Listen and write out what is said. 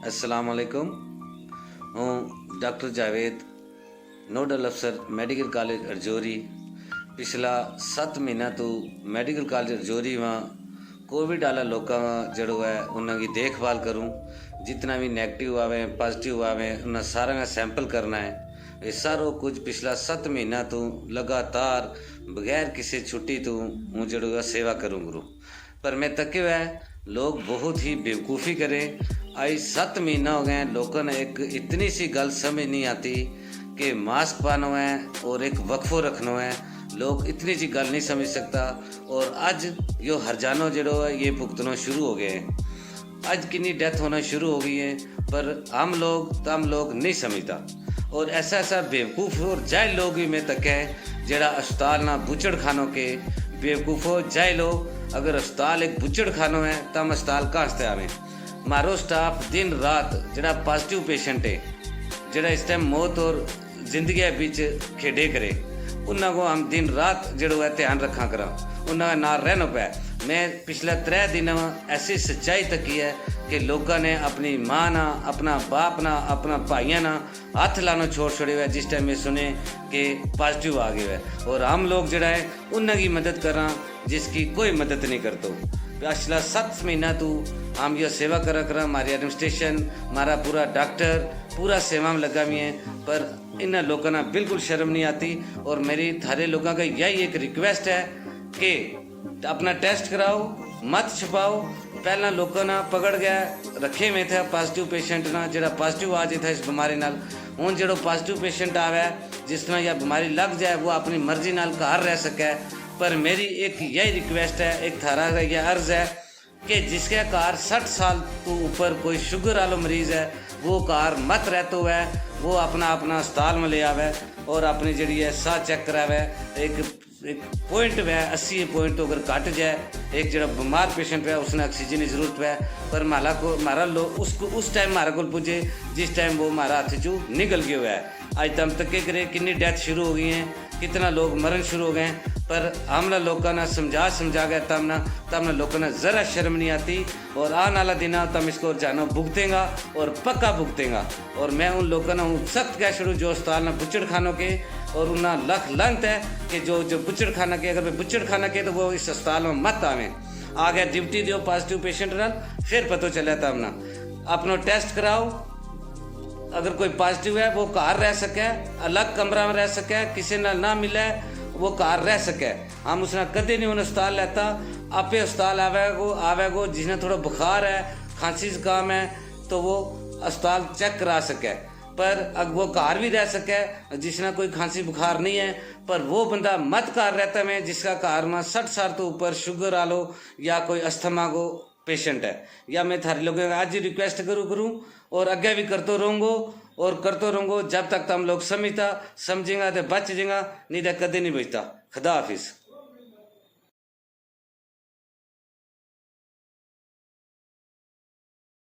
अस्सलाम वालेकुम। हूँ डॉक्टर जावेद, नोडल अफसर मैडिकल कॉलेज रजौरी। पिछला 7 महीना तो मैडिकल कॉलेज रजौरी में कोविड आला लोगों जड़ो है उन्होंने देखभाल करूँ। जितना भी नेगेटिव आवे पॉजिटिव आवे उन्हें सारा का सैंपल करना है। ये सारो कुछ पिछला 7 महीना तो लगातार बगैर किसी छुट्टी तो हूँ जड़ो सेवा करूँ गुरु। पर मैं तके हुआ लोग बहुत ही बेवकूफ़ी करें। आई 7 महीना हो गए लोगों ने एक इतनी सी गल समझ नहीं आती कि मास्क पहनो है और एक वक्फो रखना है। लोग इतनी सी गल नहीं समझ सकता और आज यो हरजानो जड़ो है ये भुगतना शुरू हो गए हैं। आज कितनी डेथ होना शुरू हो गई है पर हम लोग नहीं समझता। और ऐसा बेवकूफ़ और जाए लोग भी मैं तक है जरा अस्पताल ना बुचड़ खानों के बेवकूफ़ हो जाए लोग। अगर अस्पताल एक बुचड़ खानो है तब अस्पताल कहाँ से आवे। मारो स्टाफ दिन रात जरा पॉजिटिव पेशेंट है जरा इस टाइम मौत और जिंदगी के बीच खेडे करे उन्होंने को हम दिन रात जड़ो है ध्यान रखा करा उन्होंने ना रहना पाया। मैं पिछले 3 दिन में ऐसी सच्चाई तकी है कि लोगों ने अपनी माँ ना अपना बाप ना अपना भाइयों ना हाथ लाना छोड़ छोड़े हुए जिस टाइम में सुने कि पॉजिटिव आ गया है। और हम लोग जड़ा है उनकी मदद करा जिसकी कोई मदद नहीं करते। पिछला 7 महीना तो हम यह सेवा करा हमारी एडमिनिस्ट्रेशन हमारा पूरा डॉक्टर पूरा सेवा में लगा हुई है पर इन लोगों ना बिल्कुल शर्म नहीं आती। और मेरी थारे लोगों का यही एक रिक्वेस्ट है कि अपना टेस्ट कराओ मत छुपाओ। पहला लोगों ना पकड़ गया रखे में थे पॉजिटिव पेशेंट ना जरा पॉजिटिव आ जाता इस बीमारी नाल। हूँ जो पॉजिटिव पेशेंट आवे जिस तरह यह बीमारी लग जाए वो अपनी मर्जी नाल घर रह सके। पर मेरी एक यही रिक्वेस्ट है एक थारा का यह अर्ज है कि जिसके कार 60 साल तो ऊपर कोई शुगर वाला मरीज है वो कार मत रहते हुए वो अपना अस्पताल में ले आवे और अपनी जड़ी है साह चेक करावे। एक पॉइंट है 80 पॉइंट तो अगर काट जाए एक जरा बीमार पेशेंट है उसने ऑक्सीजन की जरूरत है पर मारा लोग उसको उस टाइम हमारे को पूछे जिस टाइम वो हमारा हाथ चू निकल गया हुआ है। आज तम तक करे कितनी डेथ शुरू हो गई हैं कितना लोग मरण शुरू हो गए पर हमने लोगों ने समझा गया तब लोगों ने ज़रा शर्म नहीं आती। और आने वाला दिन तम इसको जानो भुगतेगा और पक्का भुगतेगा। और मैं उन लोगों ने सख्त कह शुरू जो अस्पताल में बुचड़ खानों के और उन्हें लख लंत है कि जो बुचड़ खाना के अगर बुचड़ खाना के तो वो इस अस्पताल में मत आवे। आ गया ड्यूटी दो पॉजिटिव पेशेंट ना फिर पता चला था हमने अपना टेस्ट कराओ। अगर कोई पॉजिटिव है वो घर रह सके अलग कमरा में रह सके किसी ना मिले वो घर रह सके। हम उसने कदे नहीं उन्हें अस्पताल लेता आपे अस्पताल आवेगो जिसने थोड़ा बुखार है खांसी जुकाम है तो वो अस्पताल चेक करा सके। पर अगर वो घर भी रह सके जिसने कोई खांसी बुखार नहीं है पर वो बंदा मत घर रहता में जिसका घर में 60 साल तो ऊपर शुगर आलो या कोई अस्थमा को पेशेंट है। या मैं थारे लोगों का आज ही रिक्वेस्ट करूँ और आगे भी करते रहूँगो जब तक तुम लोग समझेगा तो बच जाएगा नहीं तो कदे नहीं बचता। खुदा हाफिज़।